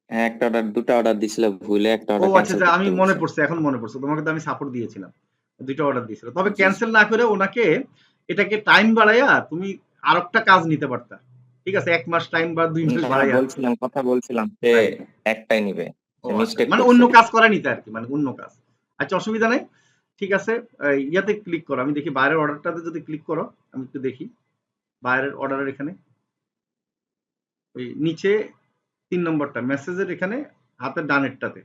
হ্যাঁ, একটা অর্ডার, দুটা অর্ডার দিছিল, ভুলে একটা ও অর্ডার আচ্ছা, ক্যান্সেল আচ্ছা, আমি করতে মনে বলছে। পড়ছে, এখন মনে পড়ছে। তোমাকে তো আমি সাপোর্ট দিয়েছিলাম। ২ টা অর্ডার দিয়েছিল। তবে জি ক্যানসেল না করে ওনাকে এটাকে টাইম বাড়াইয়া তুমি আরেকটা কাজ নিতে পারতা। ঠিক আছে? ১ মাস টাইম বা ২ মাস হ্যাঁ, বাড়াইয়া। বলছিলাম, কথা বলছিলাম যে রাইট। একটাই নিবে, ও সে আচ্ছা। মিস্টেক মানে করছে। অন্য কাজ করায় নিতে আরকি। মানে অন্য কাজ। আচ্ছা, অসুবিধা নাই। ঠিক আছে। ইয়াতে ক্লিক করো। আমি দেখি বাইরের অর্ডারটাতে যদি ক্লিক করো, আমি একটু দেখি। বাইরের অর্ডারের এখানে ওই নিচে ৩ নম্বরটা মেসেজের এখানে হাতের ডানেরটাতে।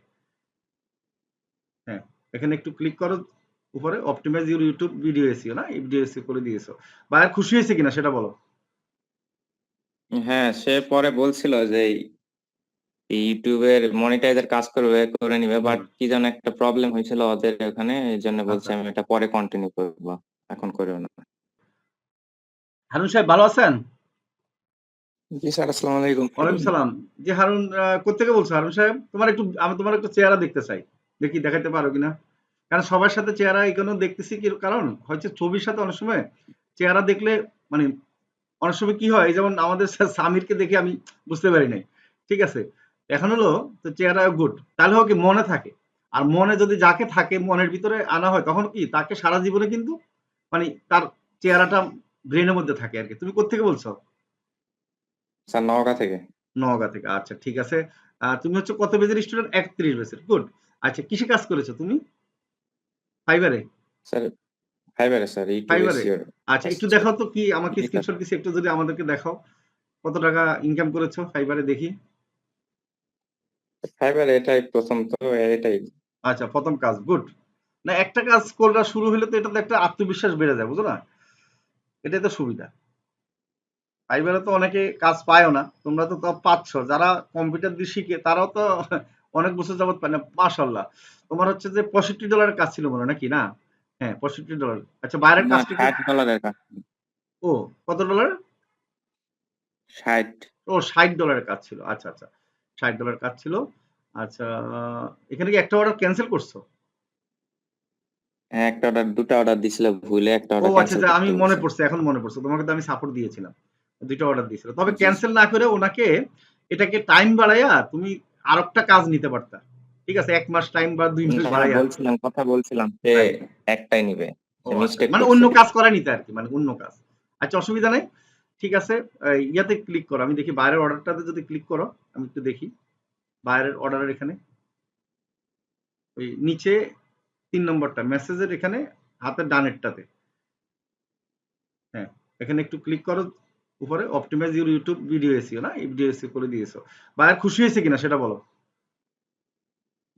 হ্যাঁ, এখানে একটু ক্লিক করো উপরে optimize your YouTube video SEO না? এই ভিডিও এসইও করে দিয়েছো। বায়ার খুশি হয়েছে কিনা সেটা বলো। হ্যাঁ, সে পরে বলছিল যে ইউটিউবের মনিটাইজার কাজ করবে, করে নিবে, হুম। বাট কি যেন একটা প্রবলেম হয়েছিল ওদের ওখানে, এই জন্য বলছে আচ্ছা। আমি এটা পরে কন্টিনিউ করবো, এখন করিও না। হারুন সাহেব ভালো আছেন? জি স্যার, আসসালামু আলাইকুম। ওয়ালাইকুম সালাম। জি হারুন, কোত্থেকে বলছো হারুন সাহেব? তোমার একটু আমি তোমার একটু চেহারা দেখতে চাই। দেখি দেখাইতে পারো কিনা। কারণ সবার সাথে চেহারা এই কারণে দেখতেছি কি কারণ হচ্ছে ছবির সাথে অনেক সময় চেহারা দেখলে মানে অনেক সময় কি হয়, এই যেমন আমাদের সামিরকে দেখে আমি বুঝতে পারি নাই। ঠিক আছে? এখন হলো তো চেহারা গুড। তাহলে হোক কি মনে থাকে। আর মনে যদি যাকে থাকে মনের ভিতরে আনা হয় তখন কি তাকে সারা জীবনে কিন্তু মানে তার চেহারাটা ব্রেনের মধ্যে থাকে আরকি। তুমি কোত্থেকে বলছো? স্যার, নওগাঁ থেকে। নওগাঁ থেকে। আচ্ছা ঠিক আছে। তুমি হচ্ছে কত বেজের স্টুডেন্ট? ৩১ বেজের। গুড। আচ্ছা কিসে কাজ করেছো তুমি? ফাইবারে? স্যার, ফাইবারে স্যার, ইউটিউব ফাইবারে? এসইওর আচ্ছা কাজ। একটু দেখাও তো কি আমাকে জি স্যার। স্ক্রিনশট কিছু একটু যদি আমাদেরকে দেখাও। কত টাকা ইনকাম করেছো ফাইবারে দেখি? ফাইবারে এটাই প্রথম তো, এটাই। আচ্ছা ১ম কাজ। গুড। না একটা কাজ করা শুরু হলে তো এটাতে একটা আত্মবিশ্বাস বেড়ে যায়, বুঝো না? এটাই তো সুবিধা। ফাইবারে তো অনেকে কাজ পায়ও না। তোমরা তো তাও পাচ্ছ। যারা কম্পিউটার দিয়ে শিখে তারাও তো অনেক বছর যাবত পায় না। মাশাআল্লাহ। তোমার হচ্ছে যে $৬৫ কাজ ছিল মনে হয় নাকি না? হ্যাঁ, $৬৫। আচ্ছা বাইরের না, কাজটা কি? $60 কাজ। ও কত ডলার? 60। ও $৬০ কাজ ছিল। আচ্ছা, আচ্ছা। $৬০ কাজ ছিল। আচ্ছা, এখানে কি একটা অর্ডার ক্যানসেল করছো? হ্যাঁ, একটা অর্ডার, দুটা অর্ডার দিছিল, ভুলে একটা ও অর্ডার আচ্ছা, ক্যান্সেল আচ্ছা, আমি করতে মনে বলছে। পড়ছে, এখন মনে পড়ছে। তোমাকে তো আমি সাপোর্ট দিয়েছিলাম। ২ টা অর্ডার দিয়েছিল। তবে জি ক্যানসেল না করে ওনাকে এটাকে টাইম বাড়াইয়া তুমি আরেকটা কাজ নিতে পারতা। ঠিক আছে? ১ মাস টাইম বা ২ মাস হ্যাঁ, বাড়াইয়া। বলছিলাম, কথা বলছিলাম যে রাইট। একটাই নিবে, ও সে আচ্ছা। মিস্টেক মানে করছে। অন্য কাজ করায় নিতে আরকি। মানে অন্য কাজ। আচ্ছা অসুবিধা নাই। ঠিক আছে। ইয়াতে ক্লিক করো। আমি দেখি বাইরের অর্ডারটাতে যদি ক্লিক করো, আমি একটু দেখি। বাইরের অর্ডারের এখানে ওই নিচে ৩ নম্বরটা মেসেজের এখানে হাতের ডানেরটাতে। হ্যাঁ, এখানে একটু ক্লিক করো উপরে optimize your YouTube video SEO না? এই ভিডিও এসইও করে দিয়েছো। বায়ার খুশি হয়েছে কিনা সেটা বলো।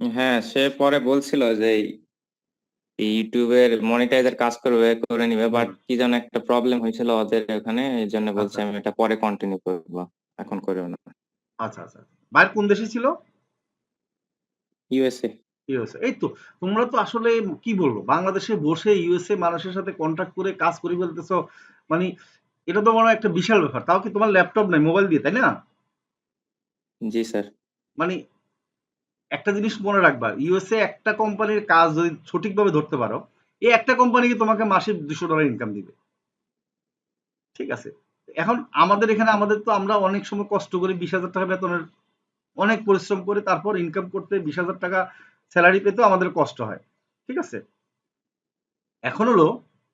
হ্যাঁ, সে পরে বলছিল যে ইউটিউবের মনিটাইজার কাজ করবে, করে নিবে, বাট হুম। কি যেন একটা প্রবলেম হয়েছিল ওদের ওখানে, এই জন্য বলছে আচ্ছা, আমি এটা পরে কন্টিনিউ করবো, এখন করিও না। আচ্ছা, আচ্ছা। বায়ার কোন দেশে ছিল? ইউএসএ। ইউএসএ। এই তো তোমরা তো আসলে কি বলবো বাংলাদেশে বসে ইউএসএ মানুষের সাথে কন্ট্যাক্ট করে কাজ করে ফেলতেছো। মানে এটা তো মনে হয় একটা বিশাল ব্যাপার। তাও কি তোমার ল্যাপটপ নাই, মোবাইল দিয়ে, তাই না? জি স্যার। মানে একটা জিনিস মনে রাখবা, ইউএসএ একটা কোম্পানির কাজ যদি সঠিকভাবে ধরতে পারো, এই একটা কোম্পানি কি তোমাকে মাসে $২০০ ইনকাম দিবে। ঠিক আছে? এখন আমাদের এখানে আমাদের তো আমরা অনেক সময় কষ্ট করি ৳২০,০০০ বেতনের অনেক পরিশ্রম করে তারপর ইনকাম করতে ৳২০,০০০ স্যালারি পেতেও আমাদের কষ্ট হয়। ঠিক আছে? এখন হলো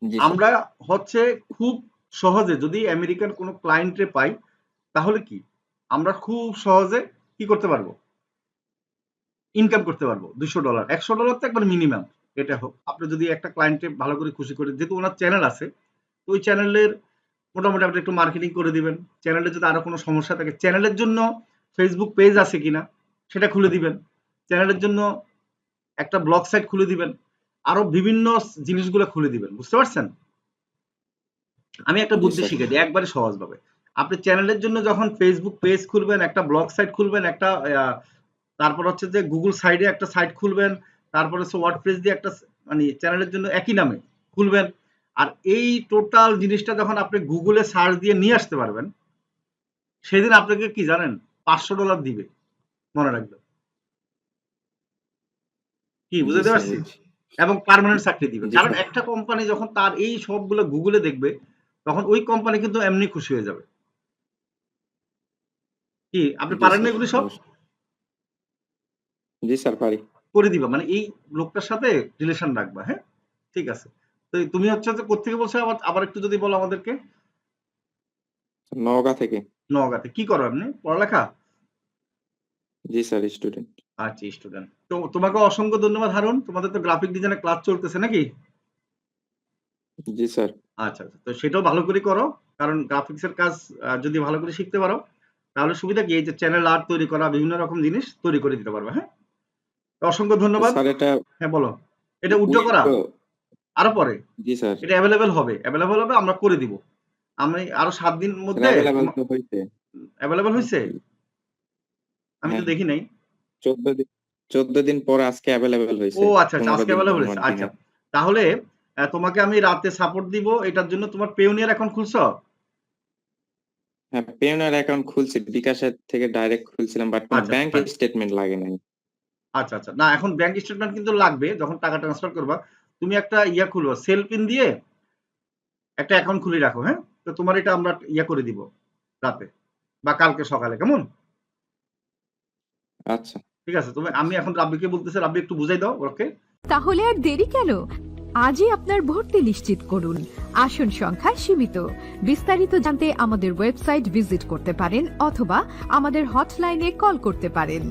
জি স্যার। আমরা হচ্ছে খুব সহজে যদি আমেরিকান কোনো ক্লায়েন্টে পাই তাহলে কি আমরা খুব সহজে কি করতে পারবো, ইনকাম করতে পারবো $২০০। $১০০ তো একবার মিনিমাম। এটা হোক আপনি যদি একটা ক্লায়েন্টে ভালো করে খুশি করে, যেহেতু ওনার চ্যানেল আছে তো ওই চ্যানেলের মোটামুটি আপনি একটু মার্কেটিং করে দিবেন। চ্যানেলে যদি আরো কোনো সমস্যা থাকে চ্যানেলের জন্য ফেসবুক পেজ আছে কিনা সেটা খুলে দিবেন। চ্যানেলের জন্য একটা ব্লগ সাইট খুলে দিবেন। আরো বিভিন্ন জিনিসগুলো খুলে দিবেন। বুঝতে পারছেন? আমি একটা জি বুদ্ধি স্যার। শিখিয়ে দিই একবারে সহজভাবে। আপনি চ্যানেলের জন্য যখন ফেসবুক পেজ খুলবেন, একটা ব্লগ সাইট খুলবেন, একটা তারপর হচ্ছে যে গুগল সাইডে একটা সাইট খুলবেন, তারপর হচ্ছে ওয়ার্ডপ্রেস দিয়ে একটা মানে চ্যানেলের জন্য একই নামে খুলবেন। আর এই টোটাল জিনিসটা যখন আপনি গুগলে সার্চ দিয়ে নিয়ে আসতে পারবেন, সেদিন আপনাকে কি জানেন $৫০০ দিবে। মনে রাখবেন। কি জি বুঝাতে স্যার, পারছি? বুঝছি। এবং পার্মানেন্ট চাকরি দিবে। জি কারণ স্যার। একটা কোম্পানি যখন তার এই সবগুলো গুগলে দেখবে, তখন ওই কোম্পানি কিন্তু এমনি খুশি হয়ে যাবে। কি আপনি জি পারেন না স্যার, এগুলি সব? অবশ্যই। জি স্যার পারি। করে দিবা, মানে এই লোকটার সাথে রিলেশন রাখবা। হ্যাঁ, ঠিক আছে। তো তুমি হচ্ছে যে কোত্থেকে বলছো, আবার আবার একটু যদি বলো আমাদেরকে। নওগাঁ থেকে। নওগাঁতে। কি করো আপনি, পড়ালেখা? জি স্যার স্টুডেন্ট। আচ্ছা, স্টুডেন্ট। তো তোমাকে অসংখ্য ধন্যবাদ হারুন, তোমাদের তো গ্রাফিক ডিজাইনের ক্লাস চলতেছে নাকি? জি স্যার। আচ্ছা, আচ্ছা। তো সেটাও ভালো করে করো, কারণ গ্রাফিক্স এর কাজ যদি ভালো করে শিখতে পারো, তাহলে সুবিধা কি, এই যে চ্যানেল আর্ট তৈরি করা, বিভিন্ন রকম জিনিস তৈরি করে দিতে পারবে। হ্যাঁ, তো অসংখ্য তো ধন্যবাদ। স্যার এটা হ্যাঁ, বলো। এটা উইথড্র করা উইথড্র। আরো পরে, জি স্যার। এটা অ্যাভেলেবেল হবে, আমরা করে দিব। আমি আরো ৭ দিন স্যার মধ্যে অ্যাভেলেবল তো হইছে। অ্যাভেলেবল হইছে? আমি তো হ্যাঁ, দেখি নাই। 14 দিন 14 দিন পর আজকে অ্যাভেলেবল ও হইছে। আচ্ছা, আচ্ছা, 15 আজকে দিন অ্যাভেলেবল হইছে। 15 আচ্ছা। দিনের। তাহলে তোমাকে আমি রাতে সাপোর্ট দিব। এটার জন্য তোমার পেওনিয়ার অ্যাকাউন্ট খুলছো? হ্যাঁ, পেওনার অ্যাকাউন্ট খুলছি, বিকাশের থেকে ডাইরেক্ট খুলছিলাম, বাট কোনো আচ্ছা, আচ্ছা, ব্যাংক ফাইন। স্টেটমেন্ট লাগে নাই। আচ্ছা, আচ্ছা। না, এখন ব্যাংক স্টেটমেন্ট কিন্তু লাগবে যখন টাকা ট্রান্সফার করবা। তুমি একটা খুলো, সেল পিন দিয়ে একটা অ্যাকাউন্ট খুলে রাখো। হ্যাঁ, তো তোমার এটা আমরা করে দিব রাতে বা কালকে সকালে, কেমন? আচ্ছা। ঠিক আছে। আমি এখন রাব্বিকে বলতেছি, রাব্বি একটু বুঝাই দাও ওকে। তাহলে আর দেরি কেন? আজই আপনার ভর্তি নিশ্চিত করুন। আসন সংখ্যা সীমিত। বিস্তারিত জানতে আমাদের ওয়েবসাইট ভিজিট করতে পারেন অথবা আমাদের হটলাইনে কল করতে পারেন।